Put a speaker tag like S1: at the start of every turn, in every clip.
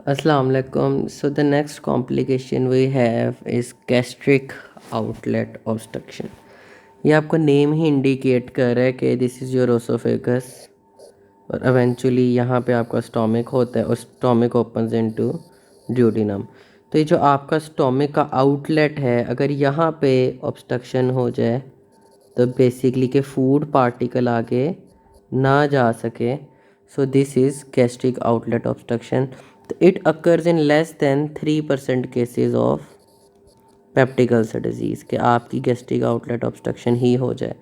S1: Assalamu alaikum. So the next complication we have is gastric outlet obstruction. ये आपका name ही indicate कर रहा है कि दिस इज़ योर ओसोफेगस और इवेंचुअली यहाँ पे आपका स्टोमिक होता है और स्टोमिक ओपन्स इनटू ड्यूडिनम। तो ये जो आपका स्टोमिक का आउटलेट है, अगर यहाँ पे ऑब्स्ट्रक्शन हो जाए तो बेसिकली के फूड पार्टिकल आगे ना जा सके, सो this is gastric outlet obstruction. It occurs in less than 3% cases of peptic ulcer disease कि आपकी गैस्ट्रिक आउटलेट ऑब्स्ट्रक्शन ही हो जाए।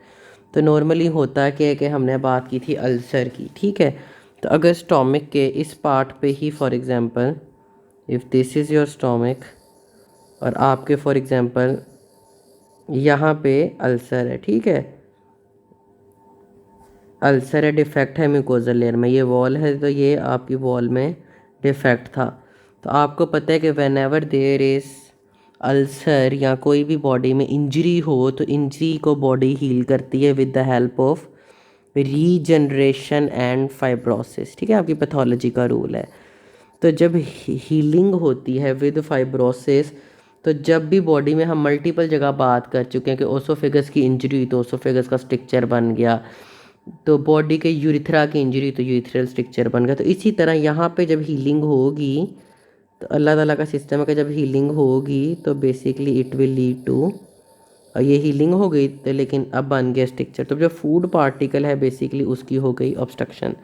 S1: तो नॉर्मली होता क्या है कि हमने बात की थी अल्सर की, ठीक है। तो अगर स्टोमिक के इस पार्ट पे ही for example if this is your stomach और आपके फॉर एग्जांपल यहाँ पे अल्सर है, ठीक है, अल्सर है, डिफेक्ट है म्यूकोजल लेयर में, ये वॉल है तो ये आपकी वॉल में डिफेक्ट था। तो आपको पता है कि whenever there is ulcer या कोई भी बॉडी में इंजरी हो तो इंजरी को बॉडी हील करती है with the help of regeneration and fibrosis, ठीक है, आपकी पैथोलॉजी का रूल है। तो जब हीलिंग होती है विद फाइब्रोसिस, तो जब भी बॉडी में हम मल्टीपल जगह बात कर चुके हैं कि ओसोफेगस की इंजरी हुई तो ओसोफेगस का स्ट्रक्चर बन गया, तो बॉडी के यूरिथ्रा की इंजरी तो यूरिथ्रल स्ट्रक्चर बन गया। तो इसी तरह यहाँ पे जब हीलिंग होगी तो अल्लाह ताला का सिस्टम है कि जब हीलिंग होगी तो basically it will lead to, ये हीलिंग हो गई तो लेकिन अब बन गया स्ट्रक्चर, तो जो फूड पार्टिकल है बेसिकली उसकी हो गई ऑब्स्ट्रक्शन।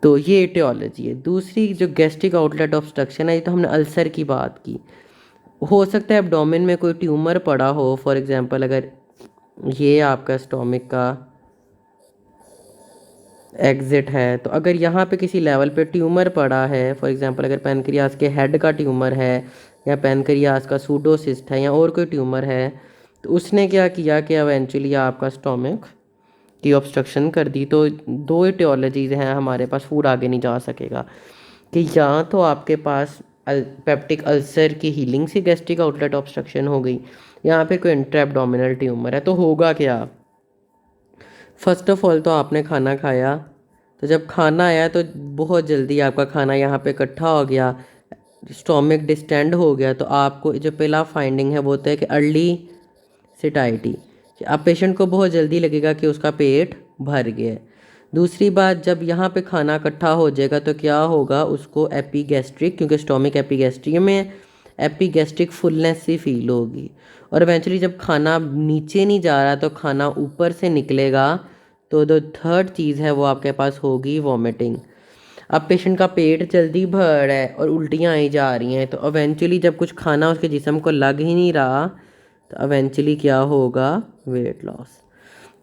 S1: तो ये एटियोलॉजी है। दूसरी जो गैस्ट्रिक आउटलेट ऑब्स्ट्रक्शन है, ये तो हमने अल्सर की बात की। हो सकता है एब्डोमेन में कोई ट्यूमर पड़ा हो, फॉर एग्जांपल अगर ये आपका स्टोमिक का एग्जिट है तो अगर यहाँ पे किसी लेवल पे ट्यूमर पड़ा है, फॉर एग्जांपल अगर पैनक्रियास के हेड का ट्यूमर है या पैनक्रियास का सूडोसिस्ट है या और कोई ट्यूमर है, तो उसने क्या किया कि एवेंचुअली आपका स्टोमिक की ऑब्स्ट्रक्शन कर दी। तो दो एटियोलॉजीज़ हैं हमारे पास, फूड आगे नहीं जा सकेगा कि या तो आपके पास पेप्टिक अल्सर की हीलिंग से गैस्ट्रिक आउटलेट ऑब्स्ट्रक्शन हो गई या फिर कोई इंट्रा एब्डोमिनल ट्यूमर है। तो होगा क्या, फ़र्स्ट ऑफ ऑल तो आपने खाना खाया, तो जब खाना आया तो बहुत जल्दी आपका खाना यहाँ पे इकट्ठा हो गया, स्टोमिक डिस्टेंड हो गया, तो आपको जो पहला फाइंडिंग है वो होता है कि अर्ली सिटाइटी, अब पेशेंट को बहुत जल्दी लगेगा कि उसका पेट भर गया है। दूसरी बात, जब यहाँ पे खाना इकट्ठा हो जाएगा तो क्या होगा, उसको एपीगैस्ट्रिक, क्योंकि स्टोमिक एपीगैस्ट्रिक में एपीगैस्ट्रिक फुलनेस सी फील होगी, और इवेंचुअली जब खाना नीचे नहीं जा रहा तो खाना ऊपर से निकलेगा। तो जो थर्ड चीज़ है वो आपके पास होगी वॉमिटिंग। अब पेशेंट का पेट जल्दी भर है और उल्टियाँ आई जा रही हैं, तो इवेंचुअली जब कुछ खाना उसके जिस्म को लग ही नहीं रहा तो इवेंचुअली क्या होगा, वेट लॉस।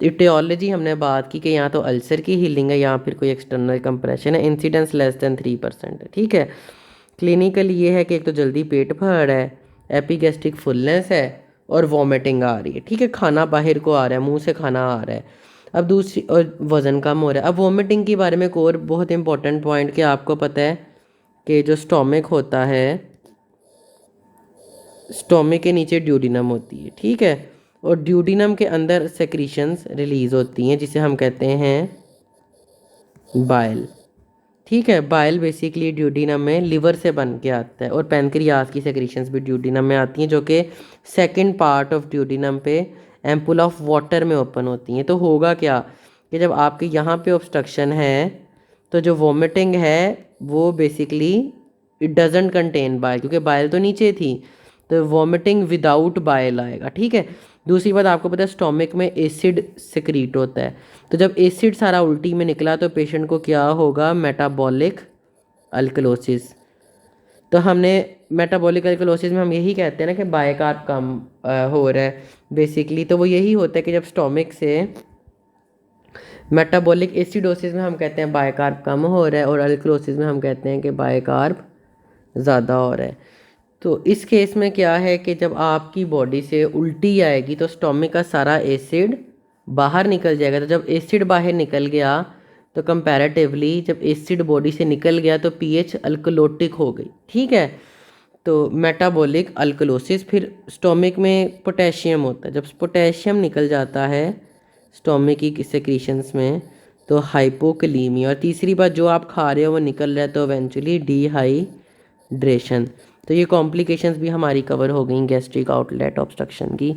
S1: इटियोलॉजी हमने बात की कि यहाँ तो अल्सर की हीलिंग है या फिर कोई एक्सटर्नल कंप्रेशन है, इंसिडेंस लेस देन 3% है, ठीक है। क्लिनिकल ये है कि एक तो जल्दी पेट भर है, एपीगैस्ट्रिक फुलनेस है और वॉमिटिंग आ रही है, ठीक है, खाना बाहर को आ रहा है, मुंह से खाना आ रहा है। अब दूसरी, और वज़न कम हो रहा है। अब वॉमिटिंग के बारे में एक और बहुत इंपॉर्टेंट पॉइंट कि आपको पता है कि जो स्टोमिक होता है, स्टोमिक के नीचे ड्यूडिनम होती है, ठीक है, और ड्यूडिनम के अंदर सेक्रीशंस रिलीज़ होती हैं जिसे हम कहते हैं बाइल, ठीक है। बाइल बेसिकली ड्यूडिनम में लिवर से बन के आता है, और पैनक्रियास की सेक्रीशंस भी ड्यूडिनम में आती हैं जो कि सेकंड पार्ट ऑफ ड्यूडिनम पे एम्पुल ऑफ वाटर में ओपन होती हैं। तो होगा क्या कि जब आपके यहाँ पे ऑब्स्ट्रक्शन है तो जो वॉमिटिंग है वो basically it doesn't contain bile, क्योंकि बाइल तो नीचे थी, तो वॉमिटिंग विदाउट बाइल आएगा, ठीक है। दूसरी बात, आपको पता है स्टोमिक में एसिड सिक्रीट होता है, तो जब एसिड सारा उल्टी में निकला तो पेशेंट को क्या होगा, मेटाबॉलिक अल्कलोसिस। तो हमने मेटाबॉलिक अल्कलोसिस में हम यही कहते हैं ना कि बायकार्ब कम हो रहा है बेसिकली, तो वो यही होता है कि जब स्टोमिक से मेटाबॉलिक एसिडोसिस में हम कहते हैं बायकार्ब कम हो रहा है और अल्कलोसिस में हम कहते हैं कि बायकार्ब ज़्यादा हो रहा है। तो इस केस में क्या है कि जब आपकी बॉडी से उल्टी आएगी तो स्टोमिक का सारा एसिड बाहर निकल जाएगा। तो जब एसिड बाहर निकल गया तो कंपैरेटिवली जब एसिड बॉडी से निकल गया तो पीएच अल्कलोटिक हो गई, ठीक है। तो मेटाबॉलिक अल्कलोसिस, फिर स्टोमिक में पोटेशियम होता है, जब पोटेशियम निकल जाता है स्टोमिक की सेक्रीशंस में तो हाइपोकलीमिया, और तीसरी बात जो आप खा रहे हो वो निकल रहा है तो इवेंचुअली डिहाइड्रेशन डिहाइड्रेशन। तो ये कॉम्प्लिकेशंस भी हमारी कवर हो गई गैस्ट्रिक आउटलेट ऑब्स्ट्रक्शन की।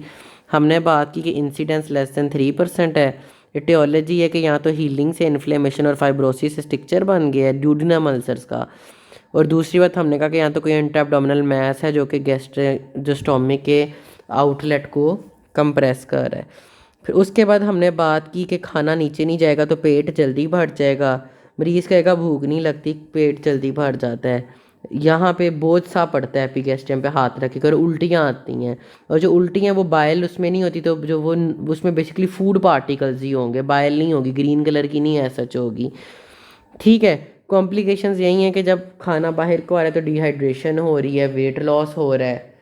S1: हमने बात की कि इंसिडेंस लेस देन 3% है। एटियोलॉजी है कि यहाँ तो हीलिंग से इन्फ्लेमेशन और फाइब्रोसिस स्ट्रक्चर बन गया है ड्यूडिनम अल्सर्स का। और दूसरी बात हमने कहा कि यहाँ तो कोई इंट्राएब्डोमिनल मैस है जो कि जो स्टोमिक के आउटलेट को कंप्रेस कर रहा है। फिर उसके बाद हमने बात की कि खाना नीचे नहीं जाएगा तो पेट जल्दी भर जाएगा। मरीज़ कहेगा भूख नहीं लगती, पेट जल्दी भर जाता है। यहाँ पे बोझ सा पड़ता है एपिगैस्ट्रियम पे हाथ रख कर, उल्टियाँ आती हैं। और जो उल्टी हैं वो बाइल उसमें नहीं होती, तो जो वो उसमें बेसिकली फूड पार्टिकल्स ही होंगे, बाइल नहीं होगी, ग्रीन कलर की नहीं ऐसा होगी। ठीक है, कॉम्प्लिकेशंस यही हैं कि जब खाना बाहर को आ रहा है तो डिहाइड्रेशन हो रही है, वेट लॉस हो रहा है।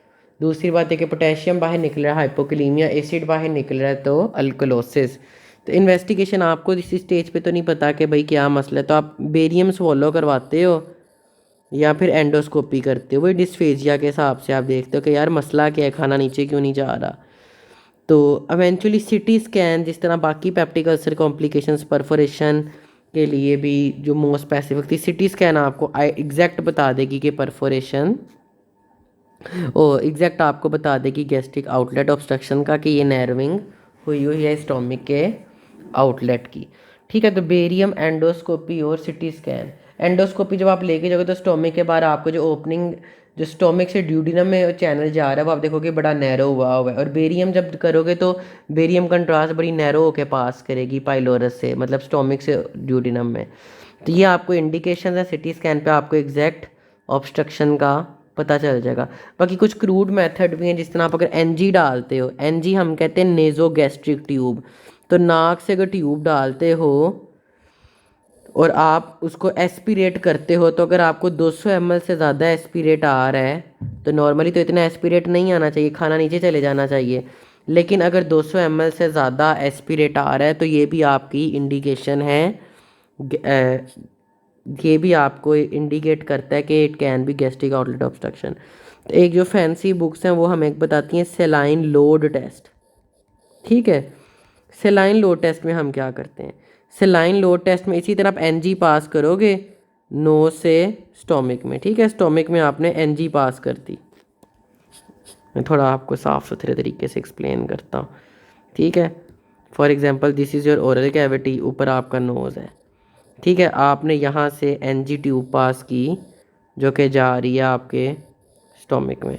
S1: दूसरी बात है कि पोटेशियम बाहर निकल रहा है, हाइपोकलीमिया, एसिड बाहर निकल रहा है, तो अल्कलोसिस। तो इन्वेस्टिगेशन आपको इसी स्टेज पे तो नहीं पता कि भाई क्या मसला है, तो आप बेरियम स्वॉलो करवाते हो या फिर एंडोस्कोपी करते हो। वही डिस्फेजिया के हिसाब से आप देखते हो कि यार मसला क्या है, खाना नीचे क्यों नहीं जा रहा। तो इवेंचुअली सिटी स्कैन, जिस तरह बाकी पेप्टिक अल्सर कॉम्प्लिकेशंस परफोरेशन के लिए भी जो मोस्ट स्पेसिफिक थी, सिटी स्कैन आपको एग्जैक्ट बता देगी कि परफोरेशन, और एग्जैक्ट आपको बता देगी गैस्ट्रिक आउटलेट ऑब्स्ट्रक्शन का कि ये नैरोइंग हुई हुई है स्टोमिक के आउटलेट की। ठीक है, तो बेरियम, एंडोस्कोपी और सिटी स्कैन। एंडोस्कोपी जब आप लेके जाओगे तो स्टोमिक के बाहर आपको जो ओपनिंग, जो स्टोमिक से ड्यूडिनम में चैनल जा रहा है वो आप देखोगे बड़ा नैरो हुआ है। और बेरियम जब करोगे तो बेरियम कंट्रास्ट बड़ी नैरो होके पास करेगी पाइलोरस से, मतलब स्टोमिक से ड्यूडिनम में। तो ये आपको इंडिकेशन है, सिटी स्कैन पे आपको एग्जैक्ट ऑब्स्ट्रक्शन का पता चल जाएगा। बाकी कुछ क्रूड मेथड भी हैं, जिस तरह आप अगर एनजी डालते हो, एनजी हम कहते हैं नेजो गैस्ट्रिक ट्यूब, तो नाक से अगर ट्यूब डालते हो और आप उसको एस्पिरेट करते हो, तो अगर आपको 200 ml से ज़्यादा एस्पिरेट आ रहा है तो नॉर्मली तो इतना एस्पिरेट नहीं आना चाहिए, खाना नीचे चले जाना चाहिए। लेकिन अगर 200 ml से ज़्यादा एस्पिरेट आ रहा है तो ये भी आपकी इंडिकेशन है, ये भी आपको इंडिकेट करता है कि it can B gastric outlet obstruction. तो एक जो फैंसी बुक्स हैं वो हमें बताती हैं सेलाइन लोड टेस्ट। ठीक है, सेलाइन लोड टेस्ट में हम क्या करते हैं, सेलाइन लोड टेस्ट में इसी तरह आप एनजी पास करोगे नोज से स्टोमिक में। ठीक है, स्टोमिक में आपने एनजी पास कर दी। मैं थोड़ा आपको साफ सुथरे तरीके से एक्सप्लेन करता हूँ। ठीक है, for example this is your oral cavity, ऊपर आपका नोज़ है। ठीक है, आपने यहाँ से एनजी ट्यूब पास की जो कि जा रही है आपके स्टोमिक में।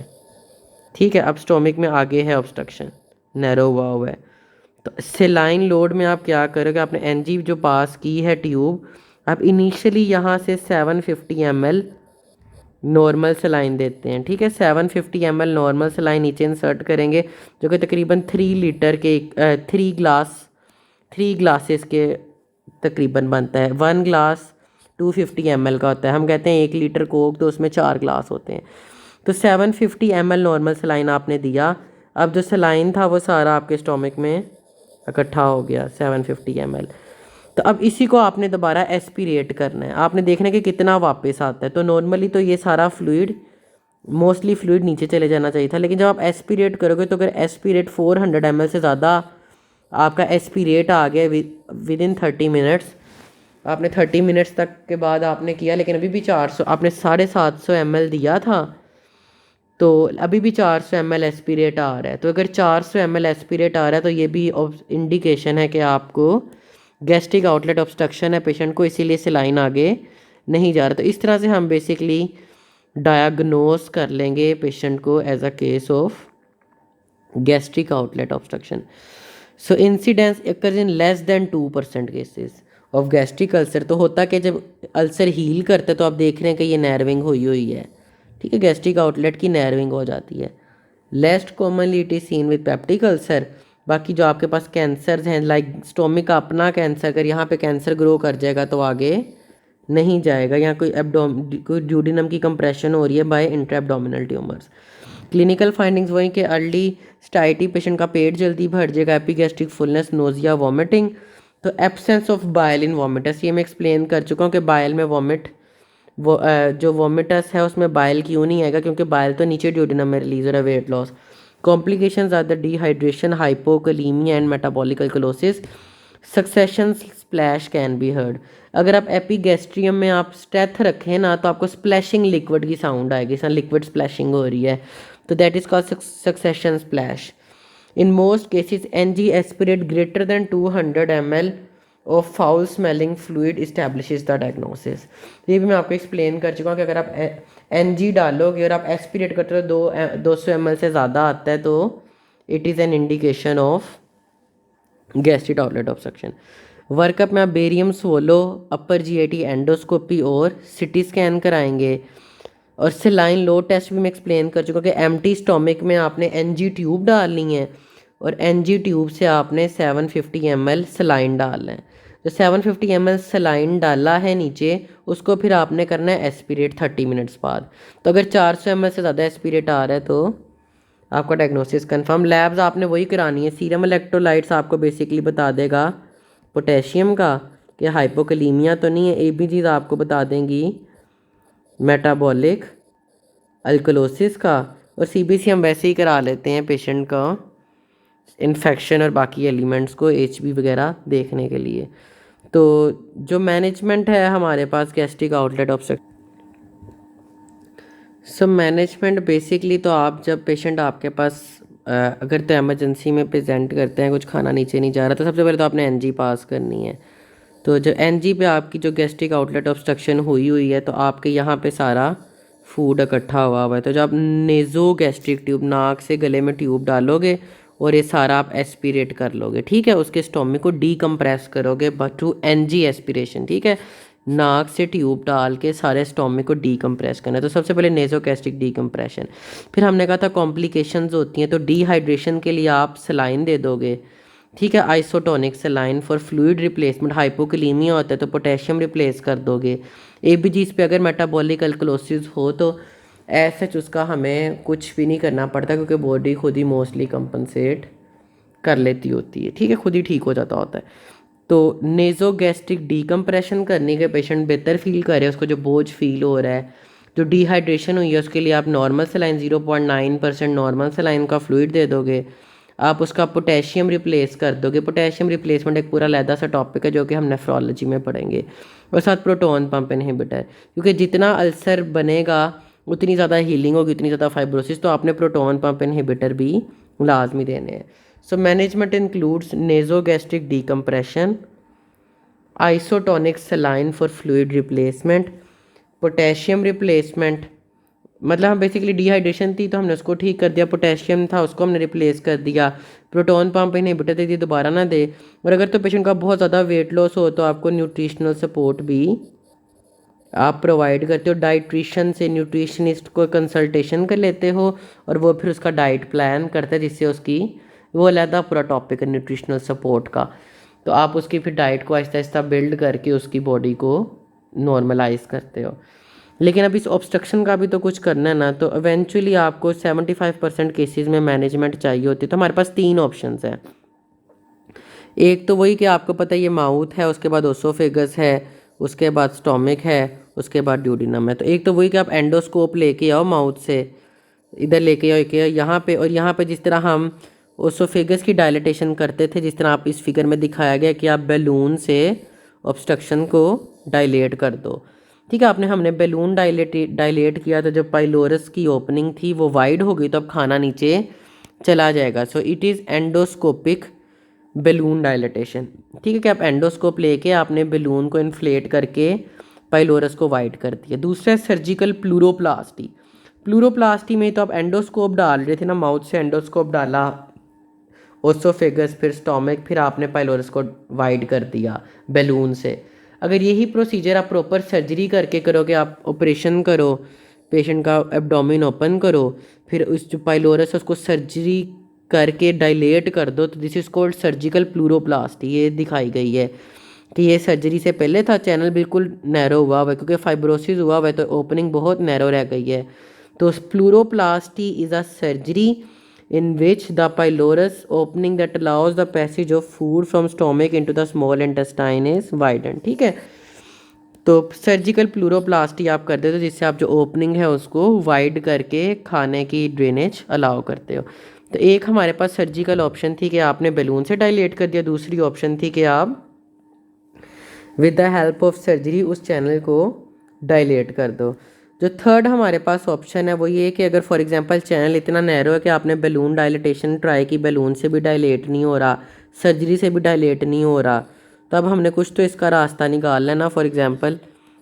S1: ठीक है, अब स्टोमिक में आगे है ऑब्स्ट्रक्शन, नैरो हुआ है। तो सेलाइन लोड में आप क्या करोगे, आपने एनजी जो पास की है ट्यूब, आप इनिशियली यहाँ से 750 ml नॉर्मल सेलाइन देते हैं। ठीक है, 750 ml नॉर्मल सेलाइन नीचे इंसर्ट करेंगे, जो कि तकरीबन 3 लीटर के 3 ग्लासेस के तकरीबन बनता है। 1 ग्लास 250 ml का होता है। हम कहते हैं 1 लीटर कोक तो उसमें 4 ग्लास होते हैं। तो 750 ml नॉर्मल सलाइन आपने दिया। अब जो सलाइन था वो सारा आपके स्टोमिक में इकट्ठा हो गया 750 ml। तो अब इसी को आपने दोबारा एस्पिरेट करना है, आपने देखना है कि कितना वापस आता है। तो नॉर्मली तो ये सारा फ्लूइड, मोस्टली फ्लूइड नीचे चले जाना चाहिए था, लेकिन जब आप एस्पिरेट करोगे तो अगर एस्पिरेट 400 ml से ज़्यादा आपका एस्पिरेट आ गया विद इन 30 मिनट्स, आपने 30 मिनट्स तक के बाद आपने किया, लेकिन अभी भी 400, आपने 750 ml दिया था तो अभी भी 400 ml एस्पिरेट आ रहा है। तो अगर 400 ml एस्पिरेट आ रहा है तो ये भी इंडिकेशन है कि आपको गैस्ट्रिक आउटलेट ऑब्स्ट्रक्शन है पेशेंट को, इसीलिए सेलाइन आगे नहीं जा रहा। तो इस तरह से हम बेसिकली डायग्नोस कर लेंगे पेशेंट को as a case of gastric outlet obstruction. So incidence occurs in less than 2% cases of gastric ulcer. तो होता कि जब अल्सर हील करते तो आप देख रहे हैं कि ये नैरविंग हुई हुई है। ठीक है, गैस्ट्रिक आउटलेट की नैरविंग हो जाती है। Least commonly it is seen with peptic ulcer. बाकी जो आपके पास कैंसर्स हैं लाइक स्टोमिक का अपना कैंसर, अगर यहाँ पे कैंसर ग्रो कर जाएगा तो आगे नहीं जाएगा। यहाँ कोई ड्यूडिनम की कंप्रेशन हो रही है बाय इंट्राएब्डोमिनल ट्यूमर्स। क्लिनिकल फाइंडिंग्स वही कि अर्ली स्टाइटी, पेशेंट का पेट जल्दी भर जाएगा, एपिगैस्ट्रिक फुलनेस, नोजिया, वॉमिटिंग। तो एब्सेंस ऑफ बाइल इन वॉमिटस, ये मैं एक्सप्लेन कर चुका हूँ कि बाइल में जो वॉमिटस है उसमें बाइल क्यों नहीं आएगा, क्योंकि बाइल तो नीचे ड्यूडिनम में रिलीज हो रहा है, weight loss. Complications are the dehydration, hypokalemia and metabolic alkalosis. Succussion splash can be heard. अगर आप एपिगैस्ट्रियम में आप स्टेथ रखें ना तो आपको स्प्लैशिंग लिक्विड की साउंड आएगी, जैसे लिक्विड स्प्लैशिंग हो रही है, तो that is called succussion splash. In most cases NG aspirate greater than 200 ml of foul smelling fluid establishes the diagnosis. ये भी मैं आपको एक्सप्लेन कर चुका हूँ कि अगर आप एनजी डालोगे और आप एस्पिरेट करते हो 200 ml से ज़्यादा आता है तो it is an indication of gastric outlet obstruction. Workup में आप बेरियम स्वोलो, अपर जीआईटी एंडोस्कोपी और सिटी स्कैन कराएंगे। और सेलाइन लो टेस्ट भी मैं एक्सप्लेन कर चुका कि एम्प्टी स्टोमिक में आपने एनजी ट्यूब डालनी है और एनजी ट्यूब से आपने 750 ml सेलाइन डालना है। जो 750 ml सेलाइन डाला है नीचे, उसको फिर आपने करना है एस्पिरेट 30 मिनट्स बाद। तो अगर 400 ml से ज़्यादा एस्पिरेट आ रहा है तो आपका डायग्नोसिस कंफर्म। लैब्स आपने वही करानी है। सीरम इलेक्ट्रोलाइट्स आपको बेसिकली बता देगा पोटेशियम का कि हाइपोकलीमिया तो नहीं है। एबीजीज आपको बता देंगी मेटाबॉलिक अल्कलोसिस का। और सीबीसी हम वैसे ही करा लेते हैं पेशेंट का इन्फेक्शन और बाकी एलिमेंट्स को एचबी वगैरह देखने के लिए। तो जो मैनेजमेंट है हमारे पास गैस्ट्रिक आउटलेट ऑब्स्ट्रक्शन, सब मैनेजमेंट बेसिकली तो आप जब पेशेंट आपके पास अगर तो एमरजेंसी में प्रेजेंट करते हैं, कुछ खाना नीचे नहीं जा रहा, तो सबसे पहले तो आपने एनजी पास करनी है। तो जो एनजी पे आपकी जो गैस्ट्रिक आउटलेट ऑब्स्ट्रक्शन हुई है तो आपके यहाँ पे सारा फूड इकट्ठा हुआ है। तो जब आप नेज़ो गैस्ट्रिक ट्यूब नाक से गले में ट्यूब डालोगे और ये सारा आप एस्पिरेट कर लोगे, ठीक है। उसके स्टोमिक को डीकम्प्रेस करोगे थ्रू एनजी एस्पिरेशन, ठीक है। नाक से ट्यूब डाल के सारे स्टोमिक को डीकम्प्रेस करना है। तो सबसे पहले नेज़ोगैस्ट्रिक डीकम्प्रेशन। फिर हमने कहा था कॉम्प्लिकेशंस होती हैं, तो डिहाइड्रेशन के लिए आप सलाइन दे दोगे, ठीक है। Isotonic saline for fluid replacement. Hypokalemia होता है तो पोटेशियम रिप्लेस कर दोगे। एबीजीज पे अगर मेटाबॉलिक अल्कलोसिस हो तो ऐसा उसका हमें कुछ भी नहीं करना पड़ता, क्योंकि बॉडी खुद ही मोस्टली कंपनसेट कर लेती होती है, ठीक है, खुद ही ठीक हो जाता होता है। तो नेज़ोगैस्ट्रिक डीकम्प्रेशन करने के पेशेंट बेहतर फील कर रहे हैं, उसको जो बोझ फील हो रहा है, जो डिहाइड्रेशन हुई है, उसके लिए आप नॉर्मल सलाइन 0.9% नॉर्मल सलाइन का फ्लूइड दे दोगे। आप उसका पोटेशियम रिप्लेस कर दोगे। पोटेशियम रिप्लेसमेंट एक पूरा अलग सा टॉपिक है जो कि हम नेफ्रोलॉजी में पढ़ेंगे। और साथ प्रोटोन पंप इनहिबिटर, क्योंकि जितना अल्सर बनेगा उतनी ज़्यादा हीलिंग होगी, उतनी ज़्यादा फाइब्रोसिस, तो आपने प्रोटोन पंप इनहिबिटर भी लाजमी देने हैं। So management includes nasogastric decompression, isotonic saline for fluid replacement, potassium replacement, मतलब हम बेसिकली डिहाइड्रेशन थी तो हमने उसको ठीक कर दिया, पोटेशियम था उसको हमने रिप्लेस कर दिया, प्रोटोन पंप इनहिबिटर दे दिए, दोबारा ना दे। और अगर तो पेशेंट का बहुत ज़्यादा वेट लॉस हो तो आपको न्यूट्रिशनल सपोर्ट भी आप प्रोवाइड करते हो। डाइट्रिशन से न्यूट्रिशनिस्ट को कंसल्टेशन कर लेते हो और वो फिर उसका डाइट प्लान करता है, जिससे उसकी वो अलग पूरा टॉपिक है न्यूट्रिशनल सपोर्ट का। तो आप उसकी फिर डाइट को आहिस्ता आहिस्ता बिल्ड करके उसकी बॉडी को नॉर्मलाइज करते हो। लेकिन अब इस ऑब्स्ट्रक्शन का भी तो कुछ करना है ना, तो इवेंचुअली आपको 75% केसेस में मैनेजमेंट चाहिए होती है। तो हमारे पास 3 ऑप्शंस हैं। एक तो वही कि आपको पता है ये माउथ है, उसके बाद ओसोफेगस है, उसके बाद स्टोमिक है, उसके बाद ड्यूडिनम है। तो एक तो वही कि आप एंडोस्कोप लेके आओ, माउथ से इधर लेके आओ यहाँ पे, और यहाँ पे जिस तरह हम ओसोफेगस की डायलिटेशन करते थे, जिस तरह आप इस फिगर में दिखाया गया कि आप बैलून से ऑब्स्ट्रक्शन को डायलेट कर दो, ठीक है। हमने बैलून डायलेट किया तो जब पाइलोरस की ओपनिंग थी वो वाइड हो गई, तो अब खाना नीचे चला जाएगा। So it is endoscopic balloon dilatation, ठीक है। कि आप एंडोस्कोप लेके आपने बैलून को इन्फ्लेट करके पाइलोरस को वाइड कर दिया। दूसरा सर्जिकल प्लूरोप्लास्टी। प्लूरोप्लास्टी में तो आप एंडोस्कोप डाल रहे थे ना, माउथ से एंडोस्कोप डाला, ओसोफेगस, फिर स्टोमिक, फिर आपने पाइलोरस को वाइड कर दिया बैलून से। अगर यही प्रोसीजर आप प्रॉपर सर्जरी करके करोगे, आप ऑपरेशन करो, पेशेंट का एब्डोमेन ओपन करो, फिर उस जो पाइलोरस उसको सर्जरी करके डायलेट कर दो, तो दिस इज़ कॉल्ड सर्जिकल प्लूरोप्लास्टी। ये दिखाई गई है कि ये सर्जरी से पहले था, चैनल बिल्कुल नैरो हुआ है क्योंकि फाइब्रोसिस हुआ है तो ओपनिंग बहुत नैरो रह गई है। तो pyloroplasty is a surgery in which the pylorus opening that allows the passage of food from stomach into the small intestine is widened, ठीक है। तो सर्जिकल प्लूरोप्लास्टी आप करते हो जिससे आप जो ओपनिंग है उसको वाइड करके खाने की ड्रेनेज अलाउ करते हो। तो एक हमारे पास सर्जिकल ऑप्शन थी कि आपने बैलून से डायलेट कर दिया, दूसरी ऑप्शन थी कि आप with the help of surgery उस चैनल को डायलेट कर दो। जो थर्ड हमारे पास ऑप्शन है वो ये कि अगर फॉर एग्जांपल चैनल इतना नैरो है कि आपने बैलून डायलिटेशन ट्राई की, बैलून से भी डायलेट नहीं हो रहा, सर्जरी से भी डायलेट नहीं हो रहा, तो अब हमने कुछ तो इसका रास्ता निकाल लेना। For example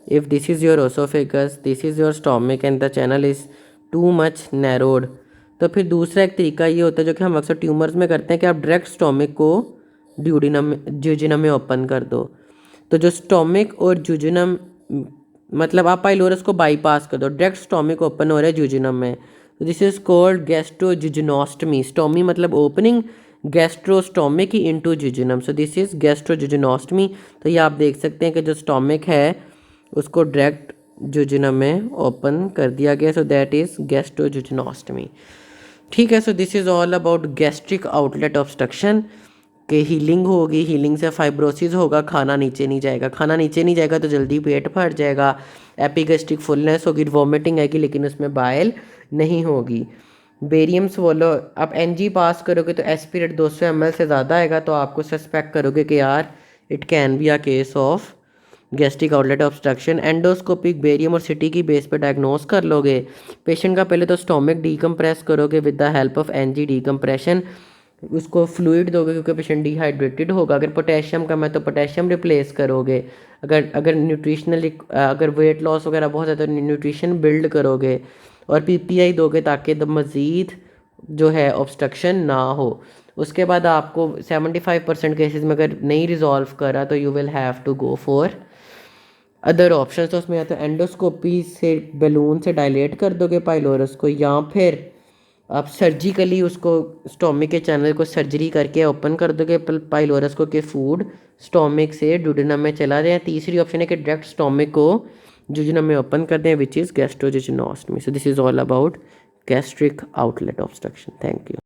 S1: if this is your oesophagus, this is your stomach and the channel is too much narrowed, तो फिर दूसरा एक तरीका ये होता है जो कि हम अक्सर ट्यूमर्स में करते हैं कि आप डायरेक्ट स्टोमक को ज्यूजिनम में ओपन कर दो। तो जो स्टोमक और ज्यूजिनम, मतलब आप पाइलोरस को बाईपास कर दो, डायरेक्ट स्टोमक ओपन हो रहा है ज्यूजिनम में, तो this is called gastrojejunostomy. Stomy मतलब opening, gastrostomic into jejunum, so this is gastrojejunostomy. तो ये आप देख सकते हैं कि जो स्टोमक है उसको डायरेक्ट ज्यूजिनम में ओपन कर दिया गया, सो दैट इज गैस्ट्रोजुजिनोस्टमी। ठीक है, सो this is all about gastric outlet obstruction कि हीलिंग होगी, हीलिंग से फाइब्रोसिस होगा, खाना नीचे नहीं जाएगा, खाना नीचे नहीं जाएगा तो जल्दी पेट फट जाएगा, एपिगैस्ट्रिक फुलनेस होगी, वॉमिटिंग आएगी लेकिन उसमें बाइल नहीं होगी। बेरियम स्वोलो, आप एनजी पास करोगे तो एस्पिरेट 200 ml से ज़्यादा आएगा तो आपको सस्पेक्ट करोगे कि यार it can be a case of gastric outlet obstruction. Endoscopic barium और सिटी की बेस पे डायग्नोस कर लोगे। पेशेंट का पहले तो स्टोमक डीकम्प्रेस करोगे with the help of NG decompression, उसको फ्लूइड दोगे क्योंकि पेशेंट डिहाइड्रेटेड होगा। अगर पोटेशियम कम है तो पोटेशियम रिप्लेस करोगे। अगर न्यूट्रिशनल, अगर वेट लॉस वगैरह बहुत ज़्यादा तो न्यूट्रिशन बिल्ड करोगे और पीपीआई दोगे ताकि मज़ीद जो है ऑब्स्ट्रक्शन ना हो। उसके बाद आपको 75% केसेस में अगर नहीं रिजॉल्व करा तो you will have to go for other option. तो उसमें या तो एंडोस्कोपी से बैलून से डायलेट कर दोगे पाइलोरस को, या फिर आप सर्जिकली उसको स्टोमक के चैनल को सर्जरी करके ओपन कर दोगे पाइलोरस को कि फूड स्टोमक से ड्यूडेनम में चला जाए। तीसरी ऑप्शन है कि डायरेक्ट स्टोमक को जुजिनम में ओपन कर दें, which is gastrojejunostomy. So this is all about gastric outlet obstruction. Thank you.